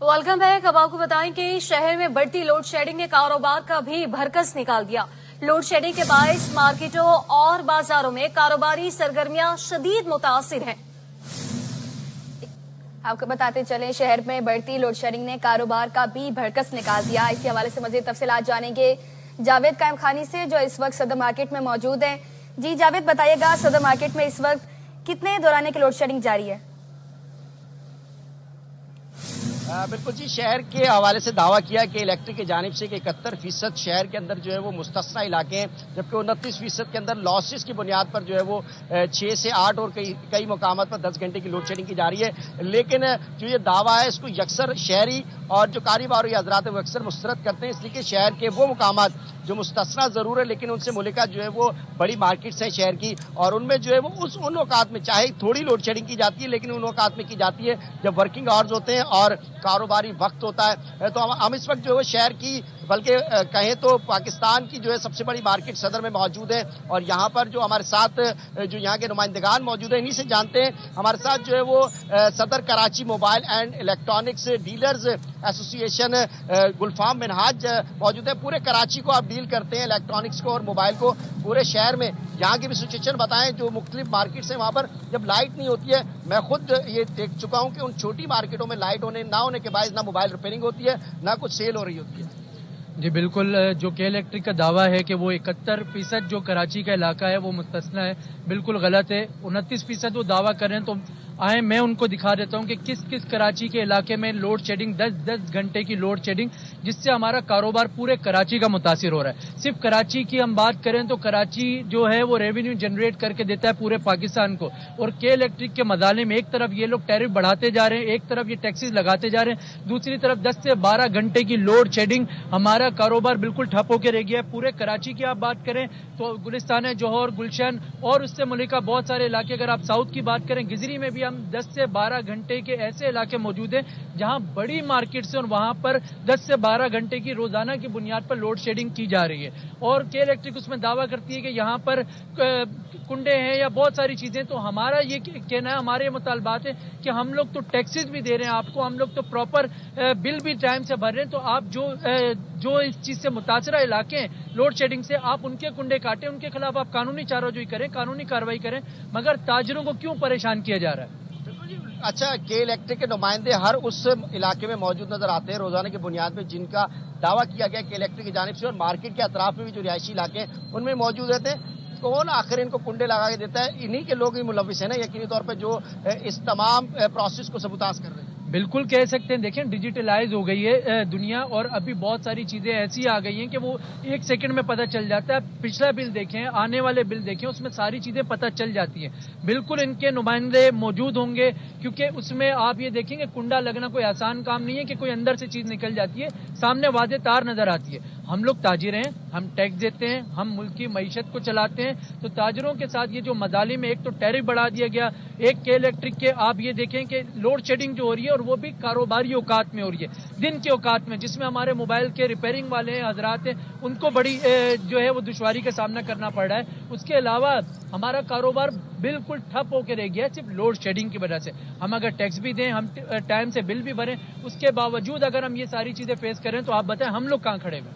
Welcome back. अब आपको बताएं कि शहर में बढ़ती लोड शेडिंग ने कारोबार का भी भरकस निकाल दिया। लोड शेडिंग के बायस मार्केटों और बाजारों में कारोबारी सरगर्मियां शदीद मुतासिर हैं। आपको बताते चलें, शहर में बढ़ती लोड शेडिंग ने कारोबार का भी भरकस निकाल दिया। इसी हवाले से मजीद तफसीलात जानेंगे जावेद कायम खानी से, जो इस वक्त सदर मार्केट में मौजूद हैं। जी जावेद, बताइएगा सदर मार्केट में इस वक्त कितने दौराने की लोड शेडिंग जारी है? बिल्कुल जी, शहर के हवाले से दावा किया कि इलेक्ट्रिक की जानिब से 71% शहर के अंदर जो है वो मुस्तस्ना इलाके हैं, जबकि 29% के अंदर लॉसेस की बुनियाद पर जो है वो 6 से 8 और कई मकामात पर 10 घंटे की लोड शेडिंग की जा रही है। लेकिन जो ये दावा है इसको यकसर शहरी और जो कारोबारी हजरात है वो अक्सर मुस्तरद करते हैं, इसलिए कि शहर के वो मकामात जो मुस्तस्ना जरूर है लेकिन उनसे मुल्का जो है वो बड़ी मार्केट्स हैं शहर की, और उनमें जो है वो उन औकात में चाहे थोड़ी लोड शेडिंग की जाती है लेकिन उन औकात में की जाती है जब वर्किंग आवर्स होते हैं और कारोबारी वक्त होता है। तो हम इस वक्त जो है शहर की, बल्कि कहें तो पाकिस्तान की जो है सबसे बड़ी मार्केट सदर में मौजूद है, और यहाँ पर जो हमारे साथ जो यहाँ के नुमाइंदगान मौजूद है इन्हीं से जानते हैं। हमारे साथ जो है वो सदर Karachi mobile and electronics dealers association Gulfam Minhaj मौजूद है। पूरे कराची को आप डील करते हैं, इलेक्ट्रॉनिक्स को और मोबाइल को, पूरे शहर में यहाँ की भी सिचुएशन बताएं। जो मुख्तलिफ मार्केट्स हैं वहाँ पर जब लाइट नहीं होती है, मैं खुद ये देख चुका हूँ कि उन छोटी मार्केटों में लाइट ना होने के बायस ना मोबाइल रिपेयरिंग होती है ना कुछ सेल हो रही होती है। जी बिल्कुल, जो के इलेक्ट्रिक का दावा है कि वो 71% जो कराची का इलाका है वो मुस्तस्ना है, बिल्कुल गलत है। 29% वो दावा कर रहे हैं, तो आए मैं उनको दिखा देता हूं कि किस किस कराची के इलाके में लोड शेडिंग 10-10 घंटे की लोड शेडिंग, जिससे हमारा कारोबार पूरे कराची का मुतासिर हो रहा है। सिर्फ कराची की हम बात करें तो कराची जो है वो रेवेन्यू जनरेट करके देता है पूरे पाकिस्तान को, और के इलेक्ट्रिक के मदाले में एक तरफ ये लोग टैरिफ बढ़ाते जा रहे हैं, एक तरफ ये टैक्सेस लगाते जा रहे हैं, दूसरी तरफ 10 से 12 घंटे की लोड शेडिंग, हमारा कारोबार बिल्कुल ठप होकर रह गया है। पूरे कराची की आप बात करें तो गुलिस्तान, जौहर, गुलशन और उससे मुल्का बहुत सारे इलाके, अगर आप साउथ की बात करें गिजरी में भी हम 10 से 12 घंटे के ऐसे इलाके मौजूद हैं जहां बड़ी मार्केट से और वहां पर 10 से 12 घंटे की रोजाना की बुनियाद पर लोड शेडिंग की जा रही है। और के इलेक्ट्रिक उसमें दावा करती है कि यहां पर कुंडे हैं या बहुत सारी चीजें। तो हमारा ये कहना है, हमारे मुतालबात है कि हम लोग तो टैक्सेस भी दे रहे हैं आपको, हम लोग तो प्रॉपर बिल भी टाइम से भर रहे हैं, तो आप जो इस चीज से मुतासरा इलाके हैं लोड शेडिंग से, आप उनके कुंडे काटें, उनके खिलाफ आप कानूनी चाराजोई करें, कानूनी कार्रवाई करें, मगर ताजरों को क्यों परेशान किया जा रहा है? अच्छा, के इलेक्ट्रिक के नुमाइंदे हर उस इलाके में मौजूद नजर आते हैं रोजाना की बुनियाद पे जिनका दावा किया गया के इलेक्ट्रिक की जानिब से, और मार्केट के अतराफ में भी जो रिहायशी इलाके हैं उनमें मौजूद रहते हैं। कौन आखिर इनको कुंडे लगा के देता है? इन्हीं के लोग ही मुलविस है ना यकीनी तौर पर, जो इस तमाम प्रोसेस को सबूताज कर रहे हैं। बिल्कुल कह सकते हैं। देखें, डिजिटलाइज हो गई है दुनिया, और अभी बहुत सारी चीजें ऐसी आ गई हैं कि वो 1 सेकंड में पता चल जाता है। पिछला बिल देखें, आने वाले बिल देखें, उसमें सारी चीजें पता चल जाती हैं। बिल्कुल इनके नुमाइंदे मौजूद होंगे, क्योंकि उसमें आप ये देखेंगे कुंडा लगना कोई आसान काम नहीं है कि कोई अंदर से चीज निकल जाती है, सामने वादे तार नजर आती है। हम लोग ताजिर हैं, हम टैक्स देते हैं, हम मुल्क की मईशत को चलाते हैं, तो ताजिरों के साथ ये जो मदाली में एक तो टैरिफ बढ़ा दिया गया, एक के इलेक्ट्रिक के आप ये देखें कि लोड शेडिंग जो हो रही है, और वो भी कारोबारी औकात में हो रही है, दिन के औकात में, जिसमें हमारे मोबाइल के रिपेयरिंग वाले हजरात हैं उनको बड़ी जो है वो दुश्वारी का सामना करना पड़ रहा है। उसके अलावा हमारा कारोबार बिल्कुल ठप होकर रह गया है सिर्फ लोड शेडिंग की वजह से। हम अगर टैक्स भी दें, हम टाइम से बिल भी भरें, उसके बावजूद अगर हम ये सारी चीजें फेस करें तो आप बताएं हम लोग कहाँ खड़े हुए?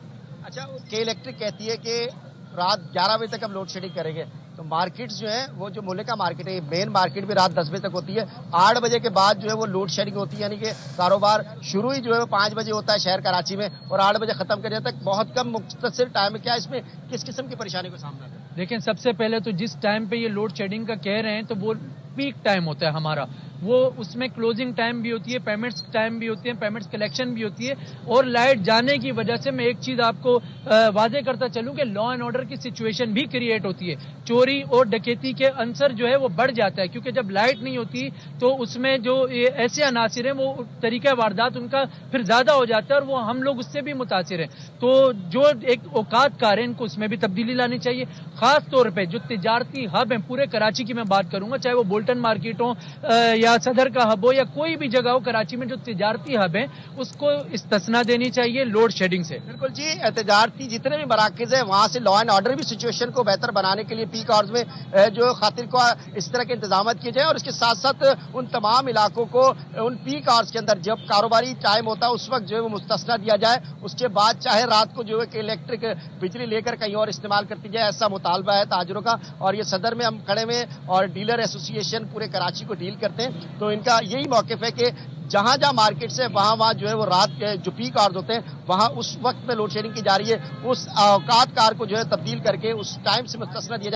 अच्छा, के इलेक्ट्रिक कहती है कि रात 11 बजे तक हम लोड शेडिंग करेंगे, तो मार्केट्स जो है वो जो मुल्क का मार्केट है, मेन मार्केट भी रात 10 बजे तक होती है, 8 बजे के बाद जो है वो लोड शेडिंग होती है, यानी कि कारोबार शुरू ही जो है वो 5 बजे होता है शहर कराची में, और 8 बजे खत्म कर जाता है। बहुत कम मुख्तसर टाइम है। क्या इसमें किस किस्म की परेशानी का सामना है? देखें, सबसे पहले तो जिस टाइम पे ये लोड शेडिंग का कह रहे हैं तो वो पीक टाइम होता है हमारा, वो उसमें क्लोजिंग टाइम भी होती है, पेमेंट्स टाइम भी होती है, पेमेंट्स कलेक्शन भी होती है, और लाइट जाने की वजह से मैं एक चीज आपको वादे करता चलूं कि लॉ एंड ऑर्डर की सिचुएशन भी क्रिएट होती है। चोरी और डकैती के अंसर जो है वो बढ़ जाता है, क्योंकि जब लाइट नहीं होती तो उसमें जो ऐसे अनासिर हैं वो तरीका वारदात उनका फिर ज्यादा हो जाता है, और वो हम लोग उससे भी मुतासिर हैं। तो जो एक औकात कार है इनको उसमें भी तब्दीली लानी चाहिए। खास तौर पर जो तिजारती हब है पूरे कराची की मैं बात करूंगा, चाहे वो बोल्टन मार्केट हो या या सदर का हब हो या कोई भी जगह हो कराची में जो तिजारती हब है उसको इस्तिस्ना देनी चाहिए लोड शेडिंग से। बिल्कुल जी, तिजारती जितने भी मराकज है वहां से लॉ एंड ऑर्डर भी सिचुएशन को बेहतर बनाने के लिए पीक आवर्स में जो खातिर को इस तरह के इंतजाम किए जाए, और इसके साथ साथ उन तमाम इलाकों को उन पीक आवर्स के अंदर जब कारोबारी टाइम होता है उस वक्त जो है वो मुस्तस्ना दिया जाए, उसके बाद चाहे रात को जो है कि इलेक्ट्रिक बिजली लेकर कहीं और इस्तेमाल करती जाए, ऐसा मुतालबा है ताजरों का। और ये सदर में हम खड़े में और डीलर एसोसिएशन पूरे कराची को डील करते हैं, तो इनका यही मौक़िफ़ है कि जहां जहां मार्केट से वहां जो है वो रात के जो पीक आवर्स होते हैं वहां उस वक्त में लोड शेडिंग की जा रही है, उस औकात कार को जो है तब्दील करके उस टाइम से मुस्तस्ना दिया